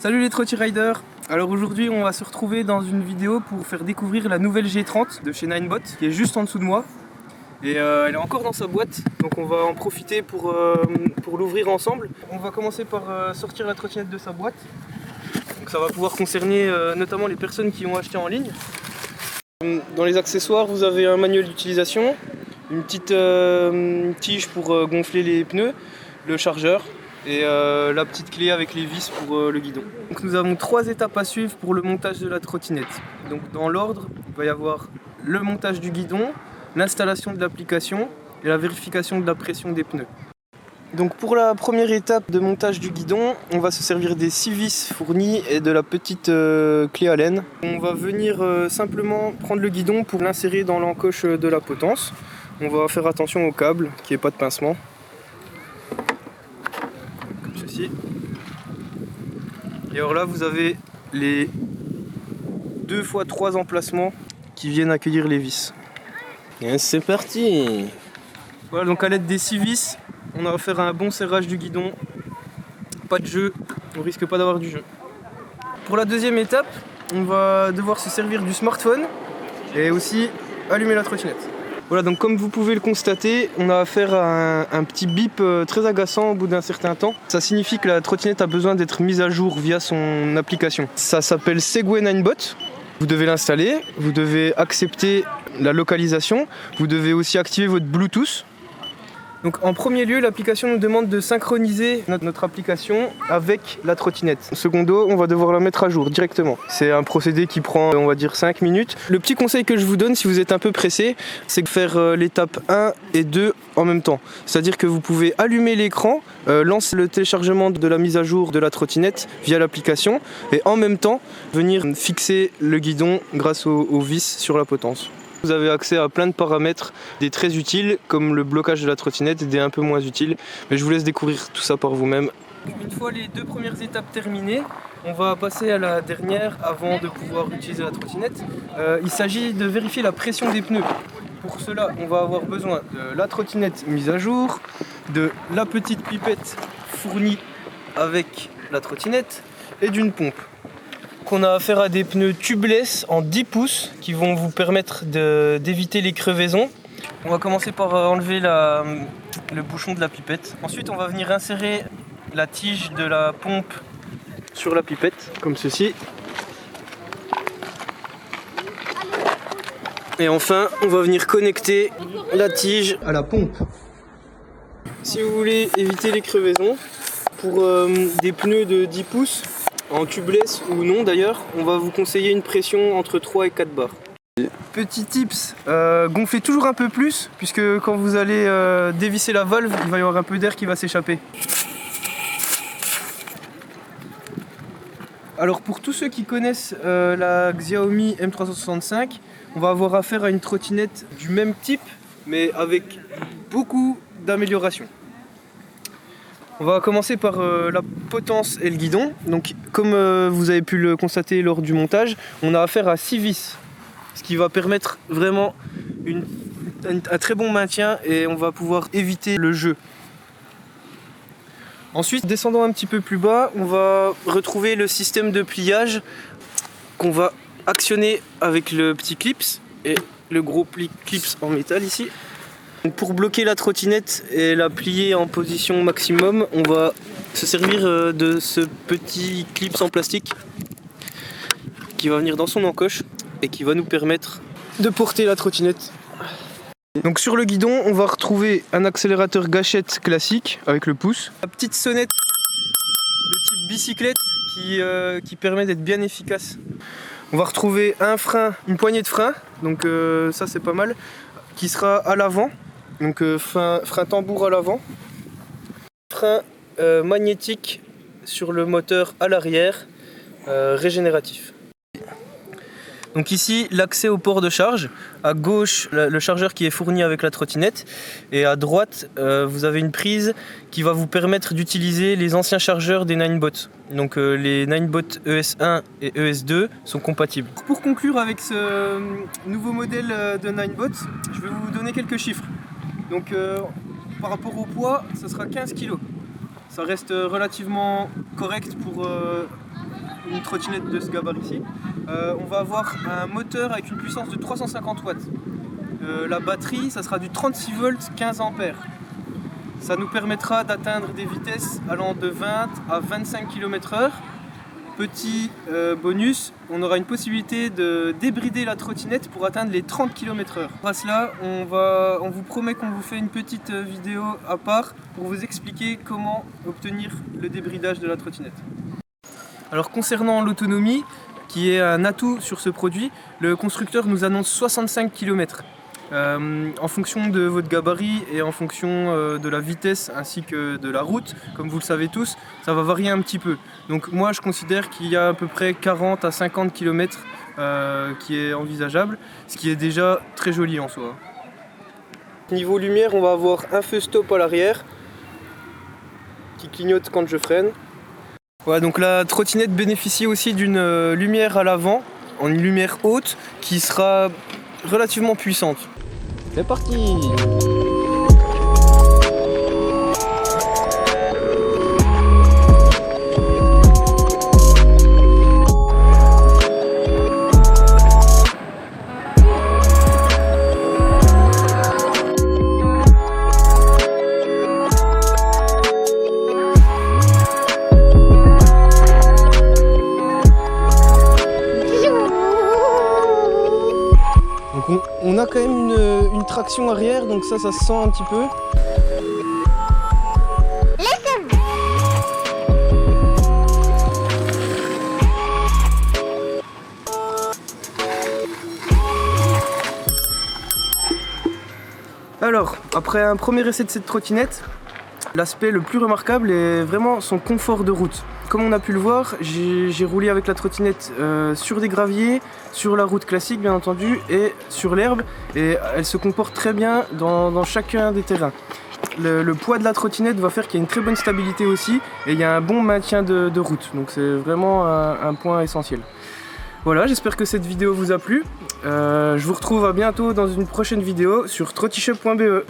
Salut les Trotty Riders. Alors aujourd'hui on va se retrouver dans une vidéo pour faire découvrir la nouvelle G30 de chez Ninebot qui est juste en dessous de moi. Et elle est encore dans sa boîte, donc on va en profiter pour l'ouvrir ensemble. On va commencer par sortir la trottinette de sa boîte. Donc ça va pouvoir concerner notamment les personnes qui ont acheté en ligne. Dans les accessoires vous avez un manuel d'utilisation, une petite tige pour gonfler les pneus, le chargeur et la petite clé avec les vis pour le guidon. Donc nous avons 3 étapes à suivre pour le montage de la trottinette. Donc dans l'ordre, il va y avoir le montage du guidon, l'installation de l'application et la vérification de la pression des pneus. Donc pour la première étape de montage du guidon, on va se servir des 6 vis fournis et de la petite clé Allen. On va venir simplement prendre le guidon pour l'insérer dans l'encoche de la potence. On va faire attention au câble, qu'il n'y ait pas de pincement. Comme ceci. Et alors là vous avez les 2 x 3 emplacements qui viennent accueillir les vis. Et c'est parti! Voilà, donc à l'aide des 6 vis, on va faire un bon serrage du guidon. Pas de jeu, on risque pas d'avoir du jeu. Pour la deuxième étape, on va devoir se servir du smartphone et aussi allumer la trottinette. Voilà, donc comme vous pouvez le constater, on a affaire à un petit bip très agaçant au bout d'un certain temps. Ça signifie que la trottinette a besoin d'être mise à jour via son application. Ça s'appelle Segway Ninebot. Vous devez l'installer, vous devez accepter la localisation, vous devez aussi activer votre Bluetooth. Donc en premier lieu, l'application nous demande de synchroniser notre application avec la trottinette. Secondo, on va devoir la mettre à jour directement. C'est un procédé qui prend, on va dire, 5 minutes. Le petit conseil que je vous donne si vous êtes un peu pressé, c'est de faire l'étape 1 et 2 en même temps. C'est-à-dire que vous pouvez allumer l'écran, lancer le téléchargement de la mise à jour de la trottinette via l'application et en même temps venir fixer le guidon grâce aux vis sur la potence. Vous avez accès à plein de paramètres, des très utiles comme le blocage de la trottinette et des un peu moins utiles. Mais je vous laisse découvrir tout ça par vous-même. Une fois les 2 premières étapes terminées, on va passer à la dernière avant de pouvoir utiliser la trottinette. Il s'agit de vérifier la pression des pneus. Pour cela, on va avoir besoin de la trottinette mise à jour, de la petite pipette fournie avec la trottinette et d'une pompe. On a affaire à des pneus tubeless en 10 pouces qui vont vous permettre d'éviter les crevaisons. On va commencer par enlever le bouchon de la pipette. Ensuite on va venir insérer la tige de la pompe sur la pipette, comme ceci. Et enfin on va venir connecter la tige à la pompe. Si vous voulez éviter les crevaisons, pour des pneus de 10 pouces, en tubeless ou non d'ailleurs, on va vous conseiller une pression entre 3 et 4 bars. Petit tips, gonflez toujours un peu plus, puisque quand vous allez dévisser la valve, il va y avoir un peu d'air qui va s'échapper. Alors pour tous ceux qui connaissent la Xiaomi M365, on va avoir affaire à une trottinette du même type, mais avec beaucoup d'améliorations. On va commencer par la potence et le guidon. Donc, comme vous avez pu le constater lors du montage, on a affaire à 6 vis, ce qui va permettre vraiment un très bon maintien et on va pouvoir éviter le jeu. Ensuite, descendant un petit peu plus bas, on va retrouver le système de pliage qu'on va actionner avec le petit clips et le gros clips en métal ici. Pour bloquer la trottinette et la plier en position maximum, on va se servir de ce petit clip en plastique qui va venir dans son encoche et qui va nous permettre de porter la trottinette. Donc sur le guidon, on va retrouver un accélérateur gâchette classique avec le pouce, la petite sonnette de type bicyclette qui permet d'être bien efficace. On va retrouver un frein, une poignée de frein, donc ça c'est pas mal, qui sera à l'avant. Donc frein tambour à l'avant, frein magnétique sur le moteur à l'arrière, régénératif. Donc ici l'accès au port de charge, à gauche le chargeur qui est fourni avec la trottinette et à droite vous avez une prise qui va vous permettre d'utiliser les anciens chargeurs des Ninebot. Donc les Ninebot ES1 et ES2 sont compatibles. Pour conclure avec ce nouveau modèle de Ninebot, je vais vous donner quelques chiffres. Donc par rapport au poids, ça sera 15 kg. Ça reste relativement correct pour une trottinette de ce gabarit-ci. On va avoir un moteur avec une puissance de 350 watts. La batterie, ça sera du 36 volts 15 ampères. Ça nous permettra d'atteindre des vitesses allant de 20 à 25 km/h. Petit bonus, on aura une possibilité de débrider la trottinette pour atteindre les 30 km/h. À cela, on vous promet qu'on vous fait une petite vidéo à part pour vous expliquer comment obtenir le débridage de la trottinette. Alors concernant l'autonomie, qui est un atout sur ce produit, le constructeur nous annonce 65 km. En fonction de votre gabarit et en fonction de la vitesse ainsi que de la route, comme vous le savez tous, ça va varier un petit peu. Donc moi je considère qu'il y a à peu près 40 à 50 km qui est envisageable, ce qui est déjà très joli en soi. Niveau lumière, on va avoir un feu stop à l'arrière qui clignote quand je freine. Ouais, donc la trottinette bénéficie aussi d'une lumière à l'avant, en une lumière haute qui sera relativement puissante. C'est parti! Donc on a quand même une traction arrière, donc ça se sent un petit peu. Alors, après un premier essai de cette trottinette, l'aspect le plus remarquable est vraiment son confort de route. Comme on a pu le voir, j'ai roulé avec la trottinette sur des graviers, sur la route classique bien entendu, et sur l'herbe, et elle se comporte très bien dans chacun des terrains. Le poids de la trottinette va faire qu'il y a une très bonne stabilité aussi, et il y a un bon maintien de route, donc c'est vraiment un point essentiel. Voilà, j'espère que cette vidéo vous a plu. Je vous retrouve à bientôt dans une prochaine vidéo sur trottichop.be.